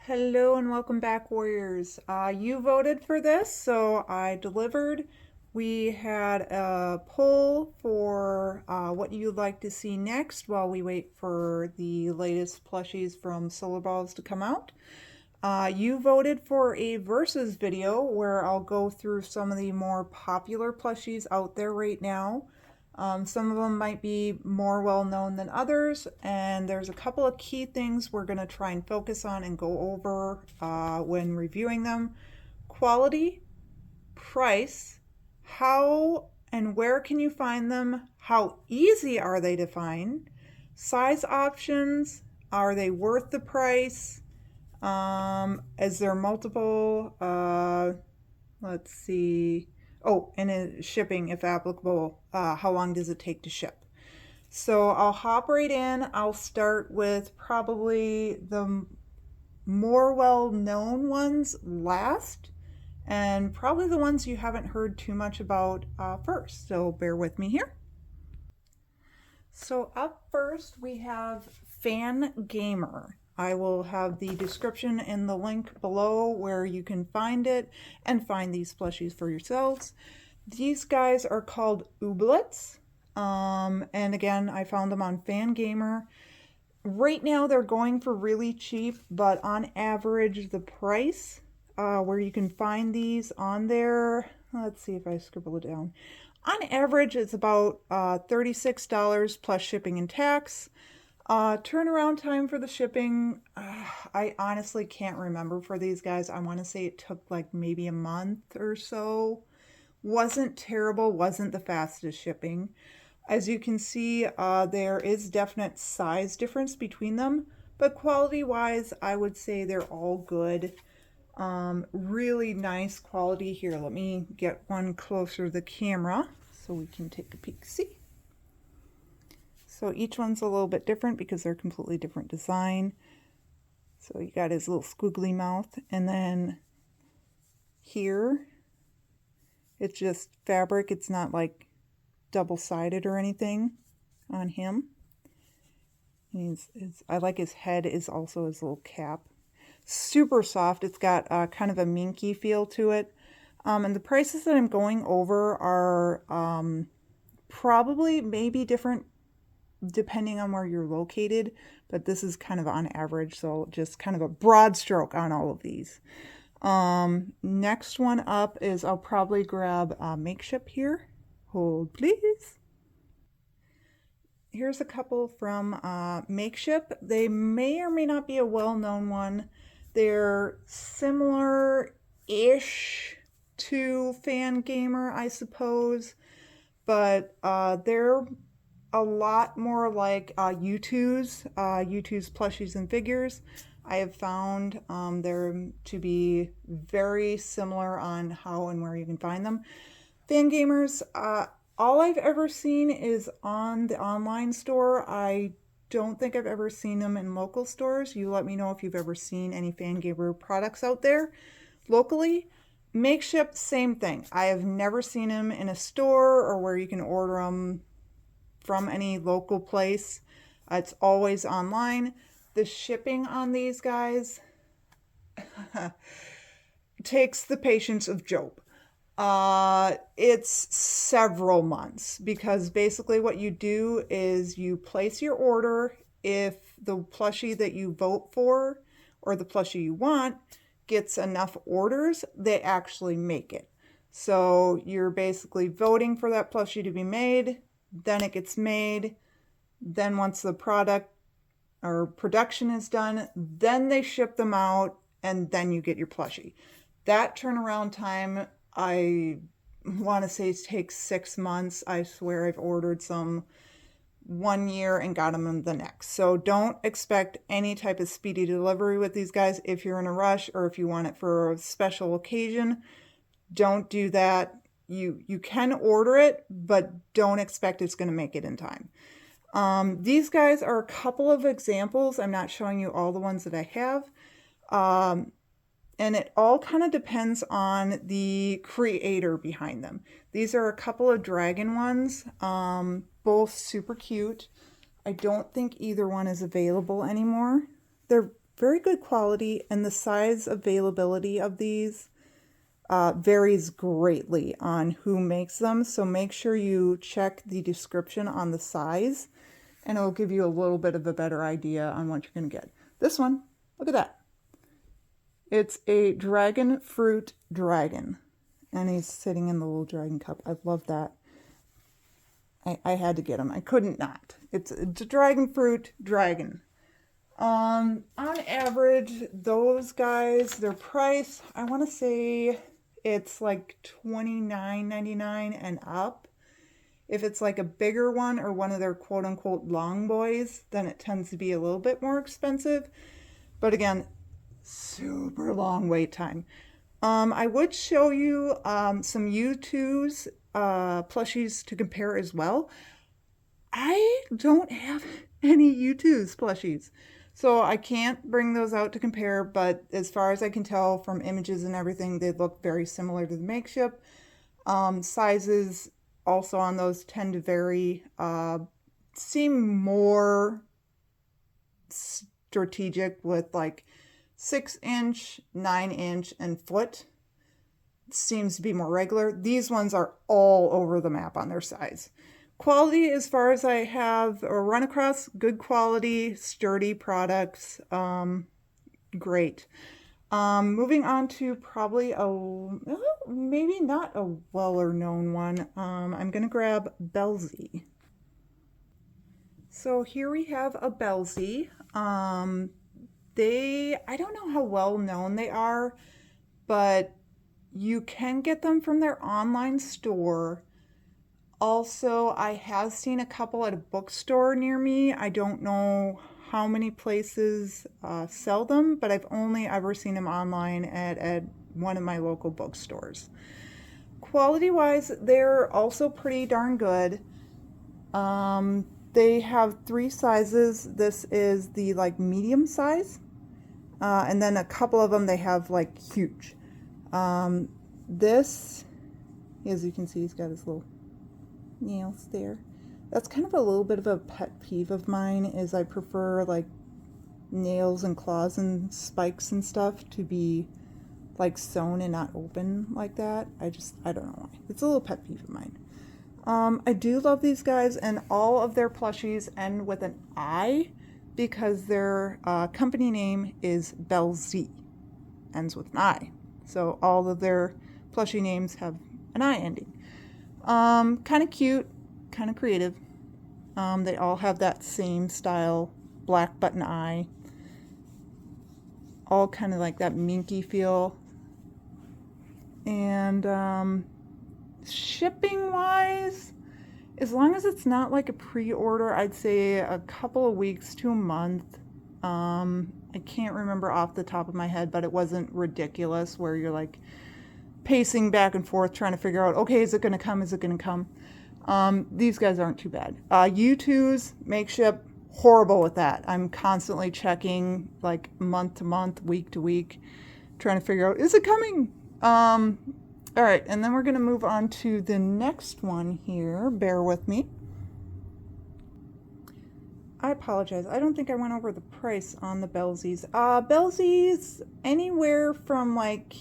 Hello and welcome back, Warriors. You voted for this, so I delivered. We had a poll for what you'd like to see next while we wait for the latest plushies from Solar Balls to come out. You voted for a versus video where I'll go through some of the more popular plushies out there right now. Some of them might be more well known than others, and there's a couple of key things we're going to try and focus on and go over when reviewing them. Quality, price, how and where can you find them, how easy are they to find, size options, are they worth the price, is there multiple, let's see, oh, and shipping if applicable, how long does it take to ship? So I'll hop right in. I'll start with probably the more well-known ones last, and probably the ones you haven't heard too much about first. So bear with me here. So up first we have Fangamer. I will have the description and the link below where you can find it and find these plushies for yourselves. These guys are called ooblets. And again, I found them on Fangamer. Right now they're going for really cheap, but on average the price where you can find these on there, let's see if I scribble it down. On average it's about $36 plus shipping and tax. Turnaround time for the shipping, I honestly can't remember for these guys. I want to say it took like maybe a month or so. Wasn't terrible, wasn't the fastest shipping. As you can see, there is definite size difference between them, but quality-wise, I would say they're all good. Really nice quality. Here, let me get one closer to the camera so we can take a peek. See? So each one's a little bit different because they're completely different design. So you got his little squiggly mouth, and then here, it's just fabric. It's not like double-sided or anything on him. I like his head is also his little cap. Super soft. It's got kind of a minky feel to it. And the prices that I'm going over are probably maybe different depending on where you're located, but this is kind of on average, so just kind of a broad stroke on all of these. Next one up is I'll probably grab Makeship here. Hold please. Here's a couple from Makeship. They may or may not be a well-known one. They're similar-ish to Fangamer, I suppose, but they're a lot more like Youtooz plushies and figures. I have found them to be very similar on how and where you can find them. Fangamers, all I've ever seen is on the online store. I don't think I've ever seen them in local stores. You let me know if you've ever seen any Fangamer products out there locally. Makeship, same thing. I have never seen them in a store or where you can order them from any local place. It's always online. The shipping on these guys takes the patience of Job. It's several months because basically what you do is you place your order. If the plushie that you vote for or the plushie you want gets enough orders, they actually make it. So you're basically voting for that plushie to be made, then it gets made, then once the product or production is done, then they ship them out, and then you get your plushie. That turnaround time, I want to say it takes 6 months. I swear I've ordered some 1 year and got them in the next. So don't expect any type of speedy delivery with these guys. If you're in a rush or if you want it for a special occasion, don't do that. You can order it, but don't expect it's going to make it in time. These guys are a couple of examples. I'm not showing you all the ones that I have. And it all kind of depends on the creator behind them. These are a couple of dragon ones, both super cute. I don't think either one is available anymore. They're very good quality, and the size availability of these varies greatly on who makes them. So make sure you check the description on the size, and it'll give you a little bit of a better idea on what you're going to get. This one, look at that. It's a dragon fruit dragon, and he's sitting in the little dragon cup. I love that. I had to get him. I couldn't not. It's a dragon fruit dragon. On average, those guys, their price, I want to say it's like $29.99 and up. If it's like a bigger one or one of their quote-unquote long boys, then it tends to be a little bit more expensive. But again, super long wait time. I would show you some Youtooz plushies to compare as well. I don't have any Youtooz plushies, so I can't bring those out to compare, but as far as I can tell from images and everything, they look very similar to the Makeship. Sizes also on those tend to vary, seem more strategic with like 6-inch, 9-inch, and foot. Seems to be more regular. These ones are all over the map on their size. Quality, as far as I have or run across, good quality, sturdy products. Great. Moving on to probably maybe not a well-known one. I'm going to grab Bellzi. So here we have a Bellzi. I don't know how well known they are, but you can get them from their online store. Also, I have seen a couple at a bookstore near me. I don't know how many places sell them, but I've only ever seen them online at one of my local bookstores. Quality-wise, they're also pretty darn good. They have 3 sizes. This is the like medium size, and then a couple of them they have like huge. This, as you can see, he's got his little nails there. That's kind of a little bit of a pet peeve of mine, is I prefer like nails and claws and spikes and stuff to be like sewn and not open like that. I don't know why. It's a little pet peeve of mine. I do love these guys, and all of their plushies end with an I because their company name is Bellzi, ends with an I. So all of their plushie names have an I ending. Kind of cute, kind of creative. They all have that same style, black button eye. All kind of like that minky feel. And shipping wise, as long as it's not like a pre-order, I'd say a couple of weeks to a month. I can't remember off the top of my head, but it wasn't ridiculous where you're like pacing back and forth trying to figure out, okay, is it going to come? Is it going to come? These guys aren't too bad. Youtooz, Makeship, horrible with that. I'm constantly checking like month to month, week to week, trying to figure out, is it coming? All right, and then we're going to move on to the next one here. Bear with me. I apologize. I don't think I went over the price on the Bellzis. Bellzis, anywhere from like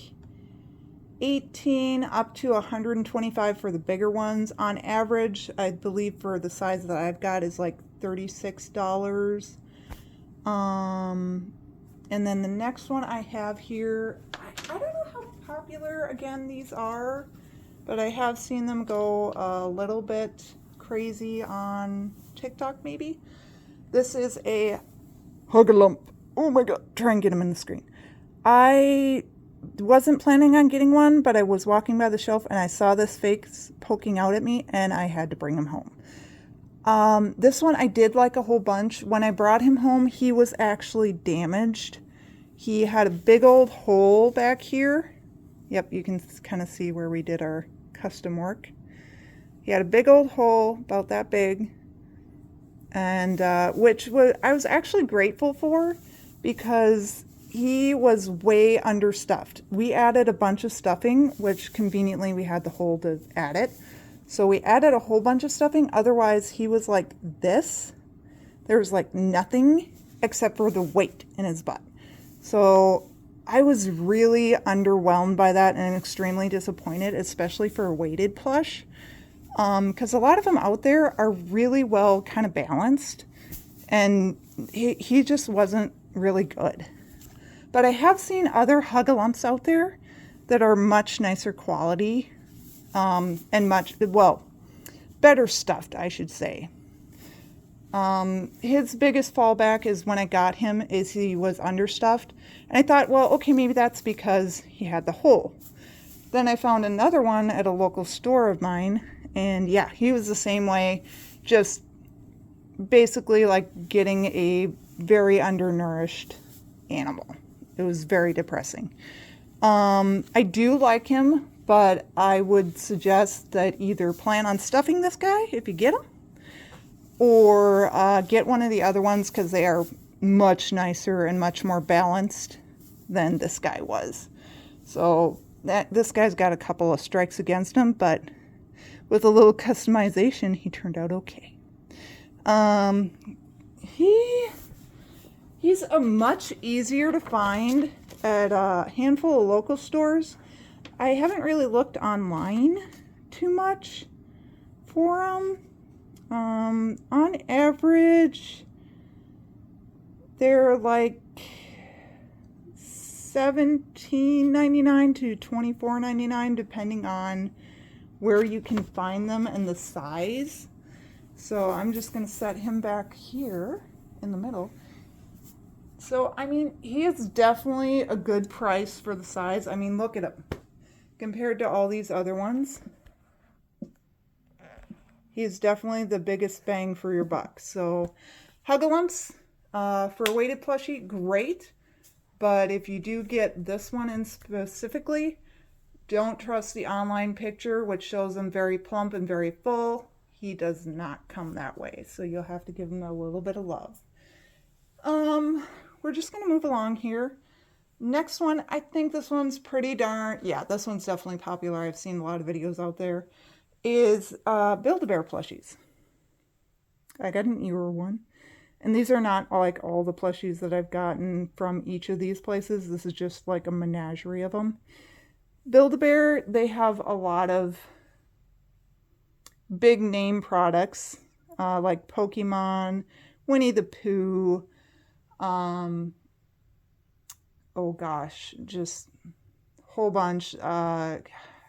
18 up to 125 for the bigger ones. On average, I believe for the size that I've got is like $36. And then the next one I have here, I don't know how popular, again, these are, but I have seen them go a little bit crazy on TikTok maybe. This is a Hug-a-Lump. Oh my god, try and get him in the screen. I wasn't planning on getting one, but I was walking by the shelf and I saw this face poking out at me and I had to bring him home. This one I did like a whole bunch. When I brought him home, he was actually damaged. He had a big old hole back here. Yep, you can kind of see where we did our custom work. He had a big old hole, about that big, and which I was actually grateful for because he was way understuffed. We added a bunch of stuffing, which conveniently we had the hole to add it. So we added a whole bunch of stuffing. Otherwise, he was like this. There was like nothing except for the weight in his butt. So I was really underwhelmed by that and extremely disappointed, especially for a weighted plush. Because a lot of them out there are really well kind of balanced, and he just wasn't really good. But I have seen other Hug-a-Lumps out there that are much nicer quality, and much, well, better stuffed, I should say. His biggest fallback is when I got him is he was understuffed. And I thought, well, okay, maybe that's because he had the hole. Then I found another one at a local store of mine, and yeah, he was the same way, just basically like getting a very undernourished animal. It was very depressing. I do like him, but I would suggest that either plan on stuffing this guy if you get him, or get one of the other ones because they are much nicer and much more balanced than this guy was. So this guy's got a couple of strikes against him, but with a little customization, he turned out okay. He's a much easier to find at a handful of local stores. I haven't really looked online too much for them. On average, they're like $17.99 to $24.99 depending on where you can find them and the size. So I'm just going to set him back here in the middle. So, I mean, he is definitely a good price for the size. I mean, look at him. Compared to all these other ones, he is definitely the biggest bang for your buck. So, Hug-a-Lumps for a weighted plushie, great. But if you do get this one in specifically, don't trust the online picture, which shows him very plump and very full. He does not come that way. So you'll have to give him a little bit of love. We're just going to move along here. Next one, I think this one's pretty darn, yeah, this one's definitely popular. I've seen a lot of videos out there, is Build-A-Bear plushies. I got an ear one. And these are not like all the plushies that I've gotten from each of these places. This is just like a menagerie of them. Build-A-Bear, they have a lot of big name products like Pokemon, Winnie the Pooh, oh gosh, just a whole bunch. I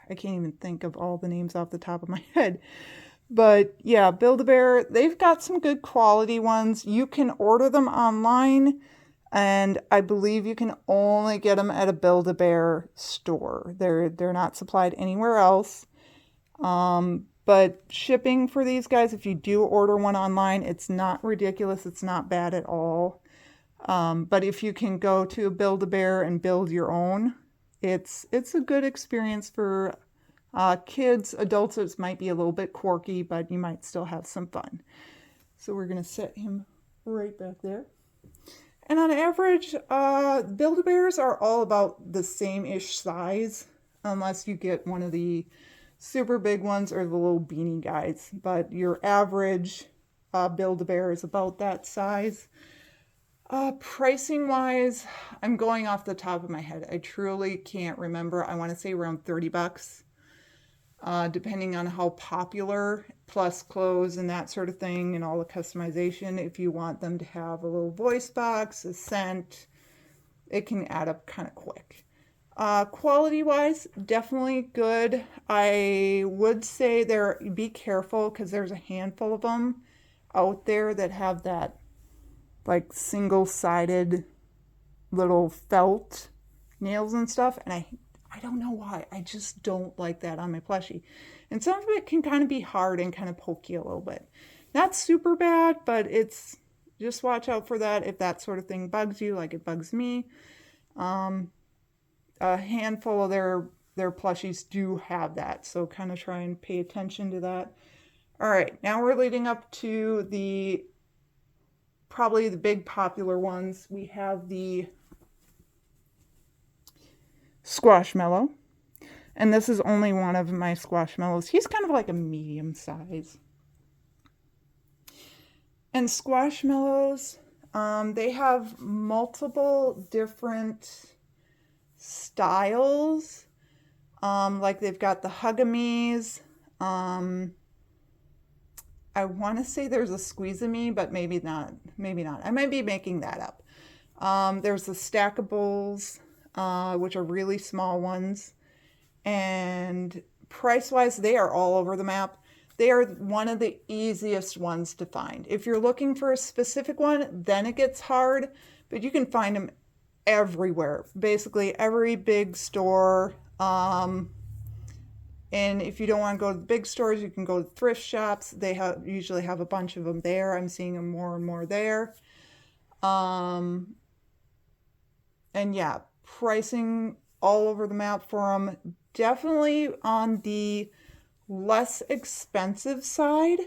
can't even think of all the names off the top of my head. But yeah, Build-A-Bear, they've got some good quality ones. You can order them online, and I believe you can only get them at a Build-A-Bear store. They're not supplied anywhere else. But shipping for these guys, if you do order one online, it's not ridiculous. It's not bad at all. But if you can go to a Build-A-Bear and build your own, it's a good experience for kids. Adults, it might be a little bit quirky, but you might still have some fun. So we're going to set him right back there. And on average, Build-A-Bears are all about the same-ish size, unless you get one of the super big ones or the little beanie guys. But your average Build-A-Bear is about that size. Pricing wise, I'm going off the top of my head. I truly can't remember. I want to say around $30, depending on how popular, plus clothes and that sort of thing, and all the customization. If you want them to have a little voice box, a scent, it can add up kind of quick. Quality wise, definitely good. I would say be careful because there's a handful of them out there that have that like single-sided little felt nails and stuff, and I don't know why. I just don't like that on my plushie. And some of it can kind of be hard and kind of poke you a little bit. Not super bad, but it's just watch out for that if that sort of thing bugs you like it bugs me. A handful of their plushies do have that, so kind of try and pay attention to that. All right, now we're leading up to probably the big popular ones. We have the Squashmellow, and this is only one of my Squashmallows. He's kind of like a medium size. And Squashmallows, They have multiple different styles. Like they've got the Hug-A-Me's. I want to say there's a Squeeze-A-Me, but maybe not. Maybe not. I might be making that up. There's the Stackables, which are really small ones. And price-wise, they are all over the map. They are one of the easiest ones to find. If you're looking for a specific one, then it gets hard, but you can find them everywhere. Basically, every big store. And if you don't want to go to the big stores, you can go to thrift shops. They usually have a bunch of them there. I'm seeing them more and more there. And yeah, pricing all over the map for them. Definitely on the less expensive side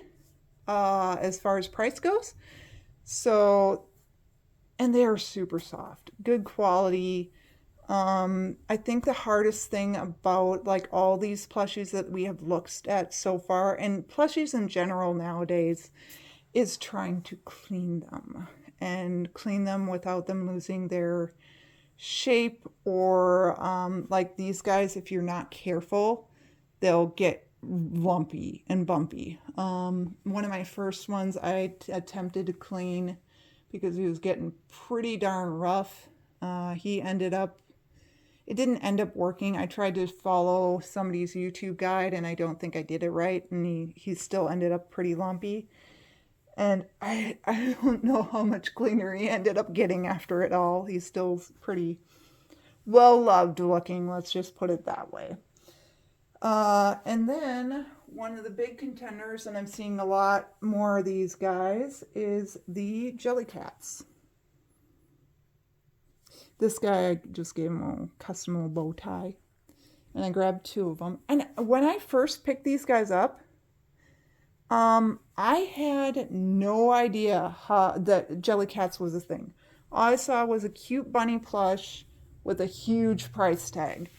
as far as price goes. So, and they are super soft, good quality. I think the hardest thing about like all these plushies that we have looked at so far, and plushies in general nowadays, is trying to clean them and clean them without them losing their shape, or like these guys, if you're not careful, they'll get lumpy and bumpy. One of my first ones I attempted to clean because he was getting pretty darn rough. It didn't end up working. I tried to follow somebody's YouTube guide and I don't think I did it right, and he still ended up pretty lumpy. And I don't know how much cleaner he ended up getting after it all. He's still pretty well loved looking, let's just put it that way. And then one of the big contenders, and I'm seeing a lot more of these guys, is the Jellycats. This guy, I just gave him a custom little bow tie. And I grabbed two of them. And when I first picked these guys up, I had no idea that Jellycats was a thing. All I saw was a cute bunny plush with a huge price tag.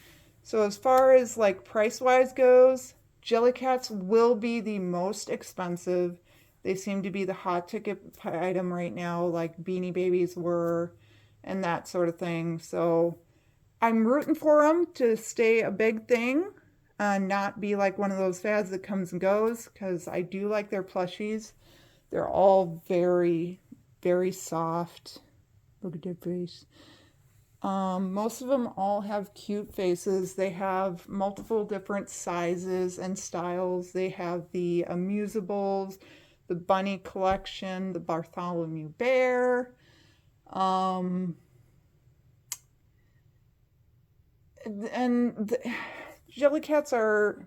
So as far as like price-wise goes, Jellycats will be the most expensive. They seem to be the hot ticket item right now, like Beanie Babies were, and that sort of thing. So I'm rooting for them to stay a big thing and not be like one of those fads that comes and goes, because I do like their plushies. They're all very, very soft. Look at their face. Most of them all have cute faces. They have multiple different sizes and styles. They have the Amusables, the Bunny Collection, the Bartholomew Bear. And the Jellycats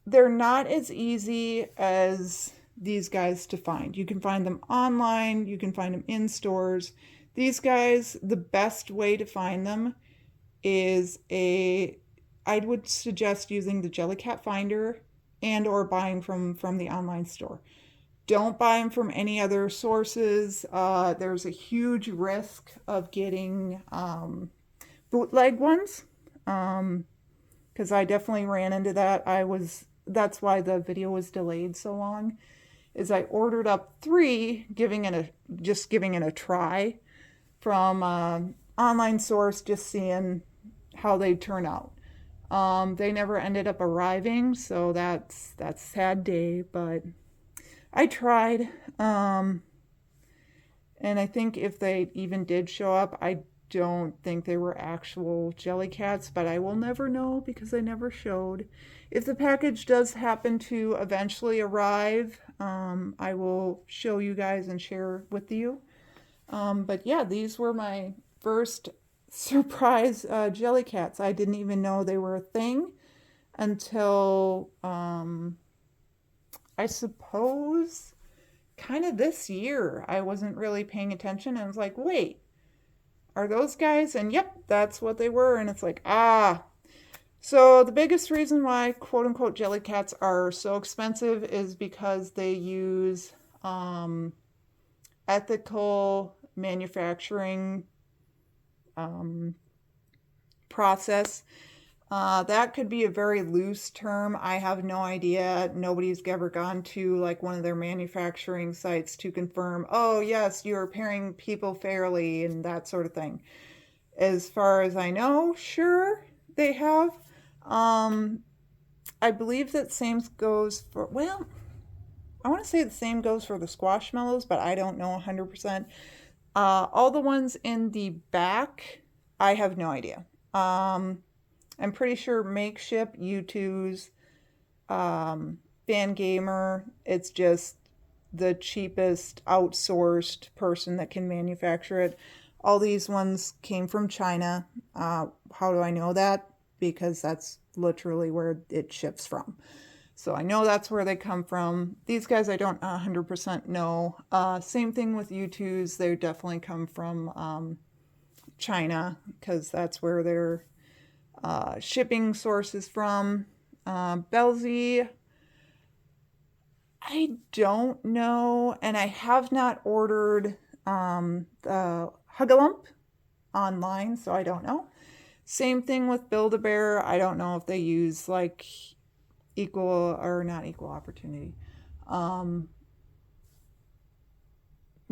they're not as easy as these guys to find. You can find them online, you can find them in stores. These guys, the best way to find them is I would suggest using the Jellycat Finder and or buying from the online store. Don't buy them from any other sources. There's a huge risk of getting bootleg ones, because I definitely ran into that. That's why the video was delayed so long, is I ordered up 3, giving it a try from an online source, just seeing how they turn out. They never ended up arriving, so that's a sad day, but I tried. And I think if they even did show up, I don't think they were actual Jellycats, but I will never know because they never showed. If the package does happen to eventually arrive, I will show you guys and share with you. But yeah, these were my first surprise Jellycats. I didn't even know they were a thing until I suppose kind of this year. I wasn't really paying attention and I was like, wait, are those guys? And yep, that's what they were. And it's like, So the biggest reason why quote unquote Jellycats are so expensive is because they use ethical manufacturing process. That could be a very loose term. I have no idea. Nobody's ever gone to like one of their manufacturing sites to confirm, oh yes, you're pairing people fairly and that sort of thing. As far as I know, sure, they have. I believe that same goes for, well, I want to say the same goes for the Squashmellows, but I don't know 100%. All the ones in the back, I have no idea. I'm pretty sure Makeship, Youtooz, Fangamer, it's just the cheapest outsourced person that can manufacture it. All these ones came from China. How do I know that? Because that's literally where it ships from. So I know that's where they come from. These guys I don't 100% know. Same thing with Youtooz. They definitely come from China because that's where their shipping source is from. Bellzi, I don't know, and I have not ordered the Huggalump online, so I don't know. Same thing with Build-A-Bear. I don't know if they use like equal or not equal opportunity.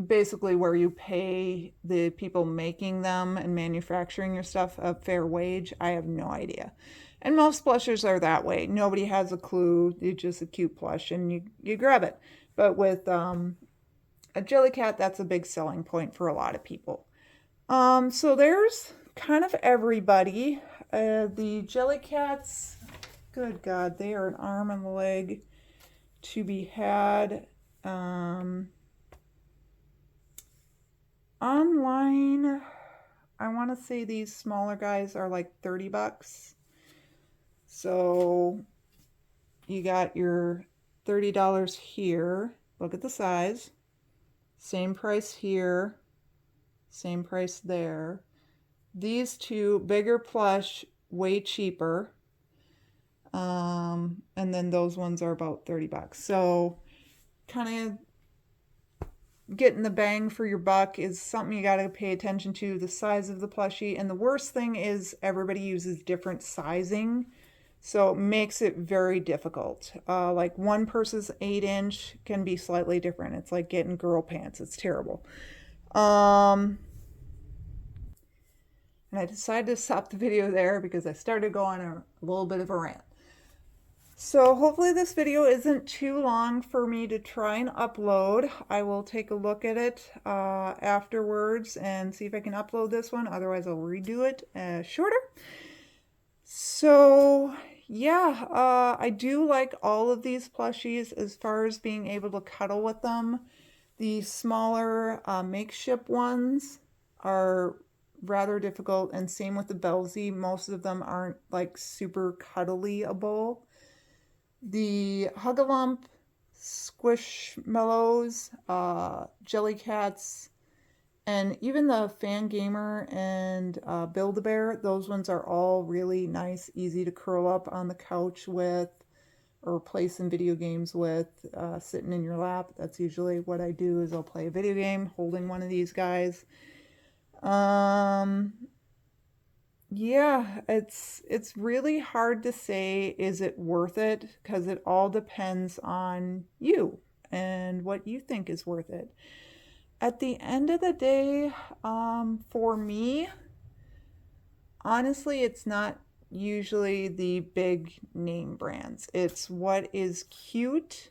Basically where you pay the people making them and manufacturing your stuff a fair wage. I have no idea. And most plushers are that way. Nobody has a clue. It's just a cute plush and you grab it. But with a Jellycat, that's a big selling point for a lot of people. So there's kind of everybody. The Jellycats, good God, they are an arm and a leg to be had. Online, I want to say these smaller guys are like 30 bucks. So you got your $30 here. Look at the size. Same price here. Same price there. These two, bigger plush, way cheaper. And then those ones are about 30 bucks. So kind of getting the bang for your buck is something you got to pay attention to, the size of the plushie. And the worst thing is everybody uses different sizing, so it makes it very difficult. Like one person's 8-inch can be slightly different. It's like getting girl pants. It's terrible. And I decided to stop the video there because I started going a little bit of a rant. So hopefully this video isn't too long for me to try and upload. I will take a look at it afterwards and see if I can upload this one. Otherwise I'll redo it shorter. So yeah, I do like all of these plushies as far as being able to cuddle with them. The smaller Makeship ones are rather difficult, and same with the Bellzi. Most of them aren't like super cuddly-able. The Huggalump, Squishmellows, Jellycats, and even the Fangamer and Build-A-Bear, those ones are all really nice, easy to curl up on the couch with or play some video games with, sitting in your lap. That's usually what I do, is I'll play a video game holding one of these guys. Yeah, it's really hard to say, is it worth it? Because it all depends on you and what you think is worth it. At the end of the day, for me, honestly, it's not usually the big name brands. It's what is cute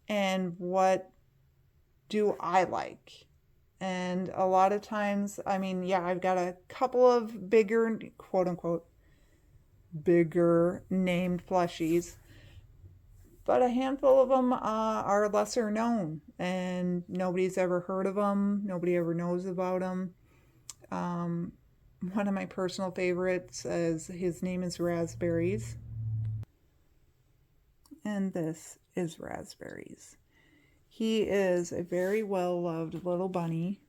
and what do I like. And a lot of times, I mean, yeah, I've got a couple of bigger, quote unquote, bigger named plushies, but a handful of them are lesser known and nobody's ever heard of them. Nobody ever knows about them. One of my personal favorites is, his name is Raspberries. And this is Raspberries. He is a very well-loved little bunny.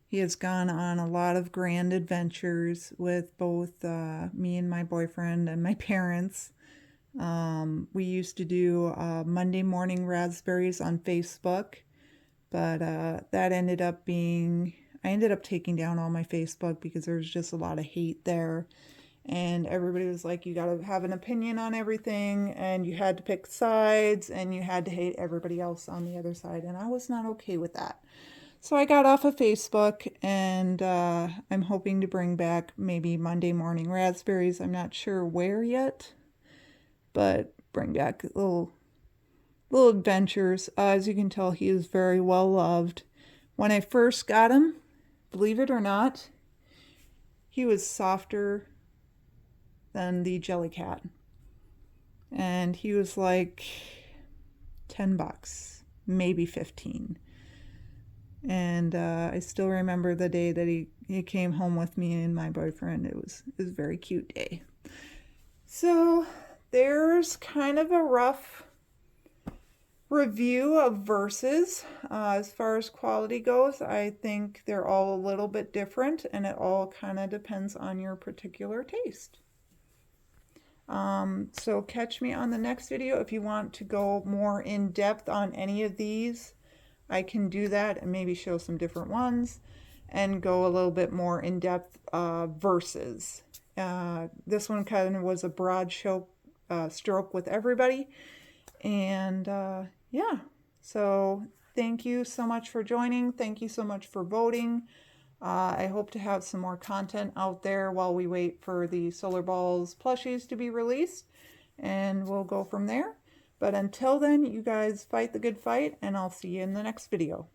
He has gone on a lot of grand adventures with both me and my boyfriend and my parents. We used to do Monday morning Raspberries on Facebook, but that ended up being, I ended up taking down all my Facebook because there was just a lot of hate there. and everybody was like, you gotta have an opinion on everything, and you had to pick sides, and you had to hate everybody else on the other side, and I was not okay with that. So I got off of Facebook, and I'm hoping to bring back maybe Monday Morning Raspberries. I'm not sure where yet, but bring back little adventures. As you can tell, he is very well loved. When I first got him, believe it or not, he was softer than the Jellycat. And he was like $10, maybe 15. And I still remember the day that he came home with me and my boyfriend. It was a very cute day. So there's kind of a rough review of Versus. As far as quality goes, I think they're all a little bit different, and it all kind of depends on your particular taste. So catch me on the next video if you want to go more in depth on any of these. I can do that and maybe show some different ones and go a little bit more in depth Versus. This one kind of was a broad stroke with everybody. And yeah, so thank you so much for joining. Thank you so much for voting. I hope to have some more content out there while we wait for the Solar Balls plushies to be released, and we'll go from there. But until then, you guys fight the good fight, and I'll see you in the next video.